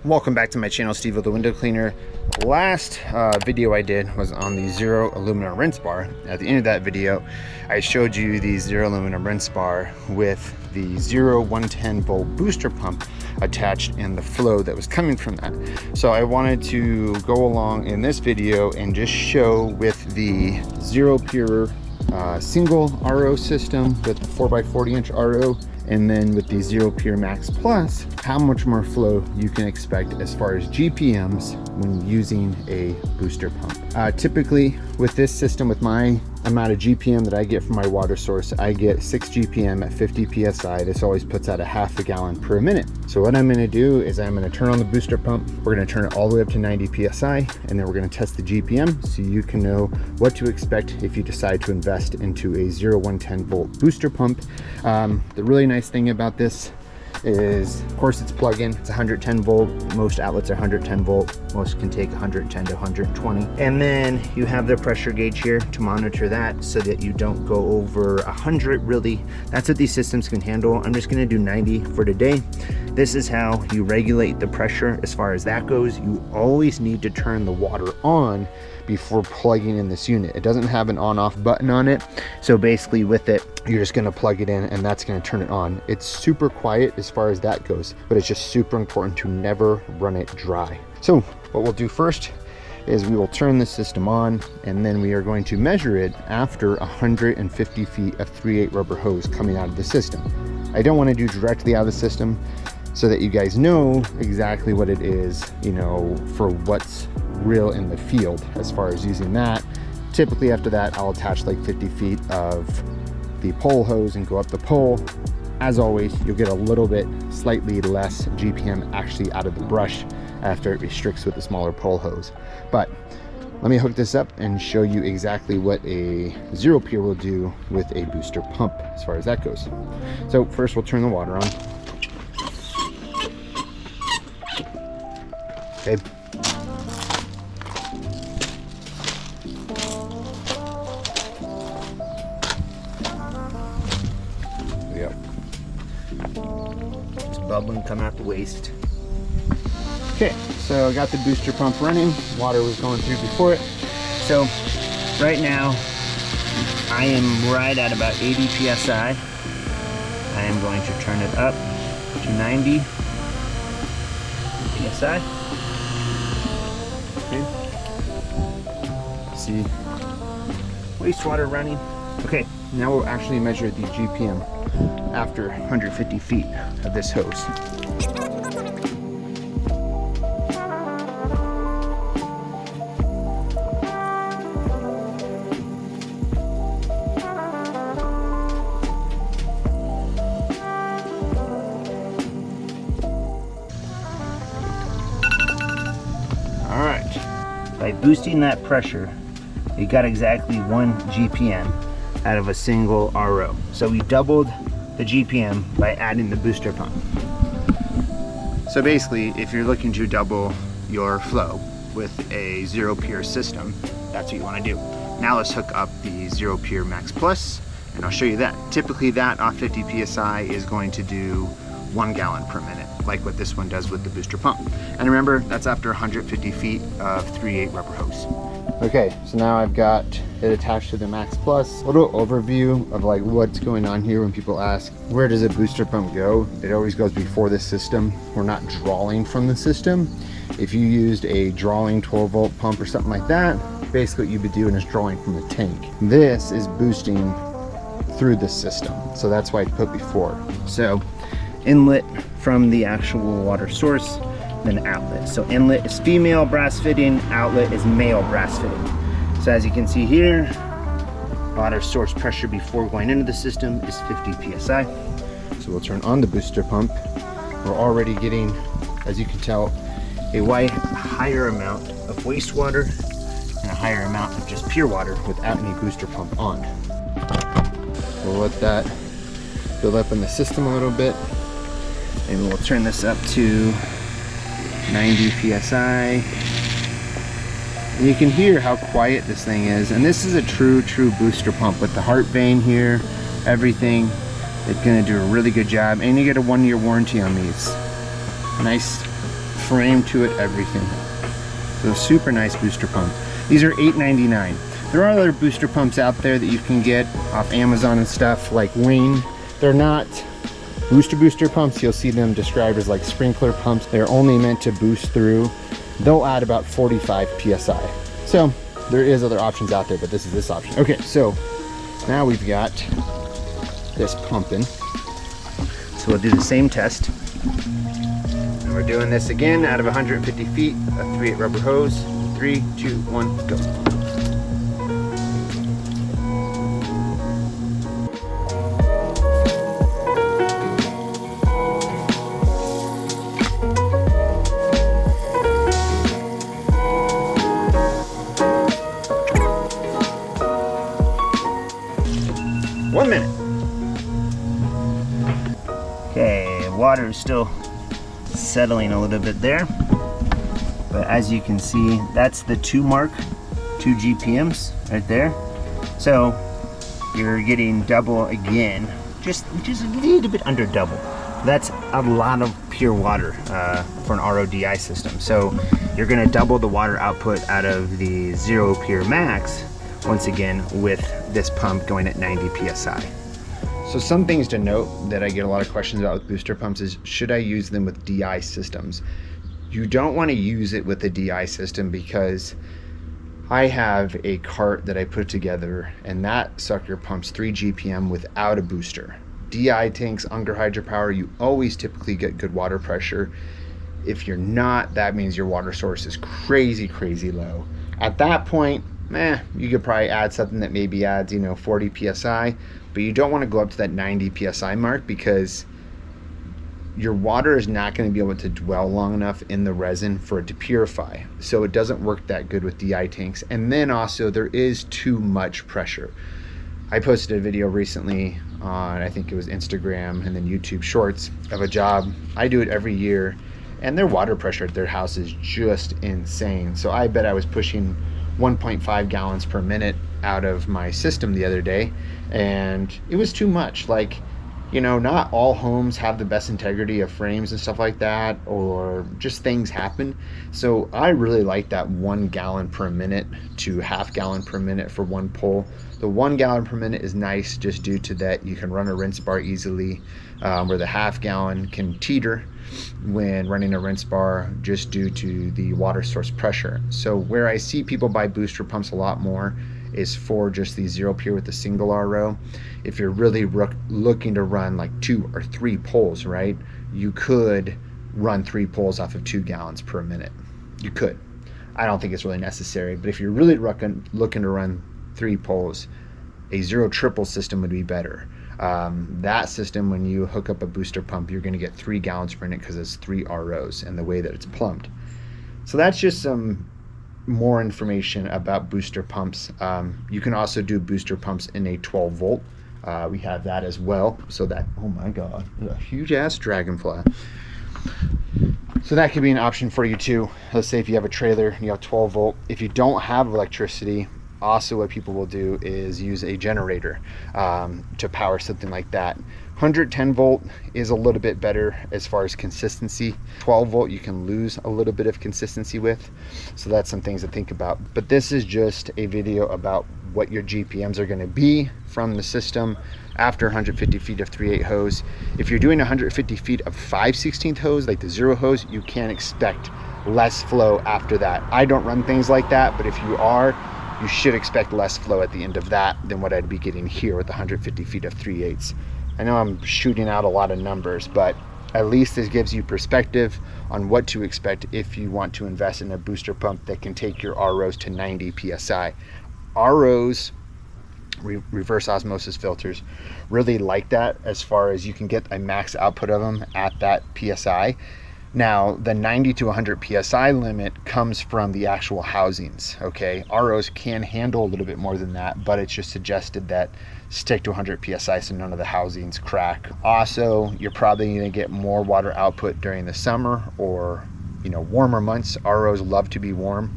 Welcome back to my channel, Steve the Window Cleaner. Last video I did was on the zero aluminum rinse bar. At the end of that video, I showed you the zero aluminum rinse bar with the 110 volt booster pump attached and the flow that was coming from that. So I wanted to go along in this video and just show with the Zero Pure single RO system with the 4x40 inch RO, and then with the Zero Pure Max Plus, how much more flow you can expect as far as GPMs when using a booster pump. Typically with this system, with my amount of GPM that I get from my water source, I get 6 GPM at 50 PSI. This always puts out a half a gallon per minute. So what I'm gonna do is I'm gonna turn on the booster pump. We're gonna turn it all the way up to 90 PSI, and then we're gonna test the GPM so you can know what to expect if you decide to invest into a 110 volt booster pump. The really nice thing about this is, of course, it's plug-in. It's 110 volt. Most outlets are 110 volt. Most can take 110 to 120. And then you have the pressure gauge here to monitor that so that you don't go over 100. Really, that's what these systems can handle. I'm just going to do 90 for today. This is how you regulate the pressure as far as that goes. You always need to turn the water on before plugging in this unit. It doesn't have an on-off button on it, so basically with it you're just going to plug it in and that's going to turn it on. It's super quiet as far as that goes, but it's just super important to never run it dry. So what we'll do first is we will turn the system on, and then we are going to measure it after 150 feet of 3/8 rubber hose coming out of the system. I don't want to do directly out of the system so that you guys know exactly what it is, you know, for what's real in the field as far as using that. Typically after that, I'll attach like 50 feet of the pole hose and go up the pole. As always, you'll get a little bit slightly less GPM actually out of the brush after it restricts with the smaller pole hose. But let me hook this up and show you exactly what a Zero Pure will do with a booster pump as far as that goes. So first we'll turn the water on. Okay. Yep. It's bubbling, coming out the waste. Okay, so I got the booster pump running. Water was going through before it. So right now I am right at about 80 PSI. I am going to turn it up to 90 PSI. Okay. See wastewater running. Okay, now we'll actually measure the GPM after 150 feet of this hose. All right, by boosting that pressure, you got exactly 1 GPM out of a single RO. So we doubled the GPM by adding the booster pump. So basically, if you're looking to double your flow with a Zero Pure system, that's what you want to do. Now let's hook up the Zero Pure Max Plus, and I'll show you that. Typically that off 50 PSI is going to do 1 gallon per minute, like what this one does with the booster pump. And remember, that's after 150 feet of 3/8 rubber hose. Okay, so now I've got it attached to the Max Plus. A little overview of like what's going on here when people ask, where does a booster pump go? It always goes before the system. We're not drawing from the system. If you used a drawing 12 volt pump or something like that, basically what you'd be doing is drawing from the tank. This is boosting through the system. So that's why I put before. So inlet from the actual water source, then outlet. So inlet is female brass fitting, outlet is male brass fitting. So as you can see here, water source pressure before going into the system is 50 PSI. So we'll turn on the booster pump. We're already getting, as you can tell, a higher amount of wastewater and a higher amount of just pure water without any booster pump on. We'll let that build up in the system a little bit, and we'll turn this up to 90 PSI. And you can hear how quiet this thing is, and this is a true booster pump with the heart vane here, everything. It's gonna do a really good job, and you get a 1-year warranty on these. Nice frame to it, everything. So super nice booster pump. These are $8.99. There are other booster pumps out there that you can get off Amazon and stuff, like Wayne. They're not booster pumps. You'll see them described as like sprinkler pumps. They're only meant to boost through. They'll add about 45 PSI. So there is other options out there, but this is this option. Okay, so now we've got this pumping. So we'll do the same test. And we're doing this again out of 150 feet, a 3/8 rubber hose. 3, 2, 1, go. One minute. Okay, water is still settling a little bit there, but as you can see, that's the 2 mark, 2 GPMs right there. So you're getting double again, just a little bit under double. That's a lot of pure water for an RODI system. So you're going to double the water output out of the Zero Pure Max once again with this pump going at 90 PSI. So some things to note that I get a lot of questions about with booster pumps is, should I use them with DI systems? You don't want to use it with a DI system because I have a cart that I put together and that sucker pumps 3 GPM without a booster. DI tanks, Unger hydropower, you always typically get good water pressure. If you're not, that means your water source is crazy low. At that point, you could probably add something that maybe adds, 40 PSI, but you don't want to go up to that 90 PSI mark because your water is not going to be able to dwell long enough in the resin for it to purify. So it doesn't work that good with DI tanks. And then also there is too much pressure. I posted a video recently on, I think it was Instagram and then YouTube Shorts, of a job. I do it every year and their water pressure at their house is just insane. So I bet I was pushing 1.5 gallons per minute out of my system the other day, and it was too much. Like, not all homes have the best integrity of frames and stuff like that, or just things happen. So I really like that 1 gallon per minute to half gallon per minute for one pull. The 1 gallon per minute is nice just due to that you can run a rinse bar easily, where the half gallon can teeter when running a rinse bar just due to the water source pressure. So where I see people buy booster pumps a lot more is for just the Zero Pure with the single RO. If you're really looking to run like 2 or 3 pulls, right, you could run 3 pulls off of 2 gallons per minute. You could. I don't think it's really necessary, but if you're really looking to run 3 pulls, a Zero Triple system would be better. That system, when you hook up a booster pump, you're going to get 3 gallons per minute because it's 3 ROs and the way that it's plumbed. So that's just some more information about booster pumps. You can also do booster pumps in a 12 volt. We have that as well. So that, oh my God, a huge ass dragonfly. So that could be an option for you too. Let's say if you have a trailer and you have 12 volt. If you don't have electricity, also what people will do is use a generator to power something like that. 110 volt is a little bit better as far as consistency. 12 volt you can lose a little bit of consistency with. So that's some things to think about. But this is just a video about what your GPMs are going to be from the system after 150 feet of 3/8 hose. If you're doing 150 feet of 5/16 hose, like the Zero hose, you can expect less flow after that. I don't run things like that, but if you are, you should expect less flow at the end of that than what I'd be getting here with 150 feet of 3/8. I know I'm shooting out a lot of numbers, but at least this gives you perspective on what to expect if you want to invest in a booster pump that can take your ROs to 90 PSI. ROs, reverse osmosis filters, really like that as far as you can get a max output of them at that PSI. Now, the 90 to 100 PSI limit comes from the actual housings, okay? ROs can handle a little bit more than that, but it's just suggested that stick to 100 PSI so none of the housings crack. Also, you're probably gonna get more water output during the summer or warmer months. ROs love to be warm.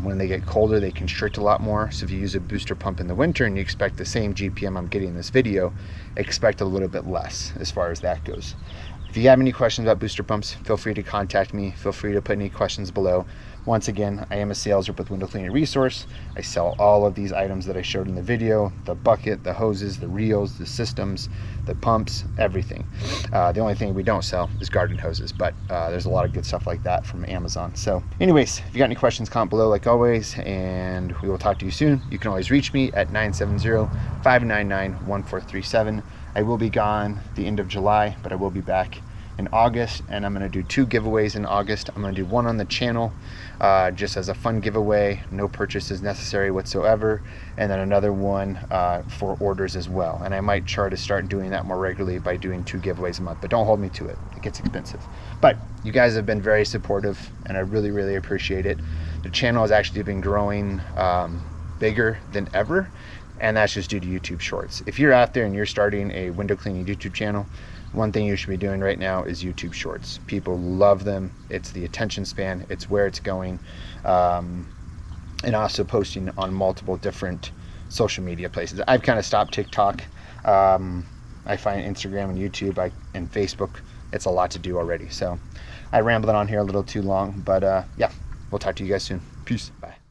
When they get colder, they constrict a lot more. So if you use a booster pump in the winter and you expect the same GPM I'm getting in this video, expect a little bit less as far as that goes. If you have any questions about booster pumps, feel free to contact me. Feel free to put any questions below. Once again, I am a sales rep with Window Cleaning Resource. I sell all of these items that I showed in the video: the bucket, the hoses, the reels, the systems, the pumps, everything. The only thing we don't sell is garden hoses, but there's a lot of good stuff like that from Amazon. So anyways, if you got any questions, comment below like always, and we will talk to you soon. You can always reach me at 970-599-1437. I will be gone the end of July, but I will be back in August, and I'm going to do 2 giveaways in August. I'm going to do one on the channel just as a fun giveaway, no purchases necessary whatsoever, and then another one for orders as well. And I might try to start doing that more regularly by doing 2 giveaways a month, but don't hold me to it. It gets expensive. But you guys have been very supportive, and I really appreciate it. The channel has actually been growing bigger than ever, and that's just due to YouTube Shorts. If you're out there and you're starting a window cleaning YouTube channel, one thing you should be doing right now is YouTube Shorts. People love them. It's the attention span. It's where it's going. And also posting on multiple different social media places. I've kind of stopped TikTok. I find Instagram and YouTube and Facebook, it's a lot to do already. So I rambled on here a little too long, but yeah, we'll talk to you guys soon. Peace. Bye.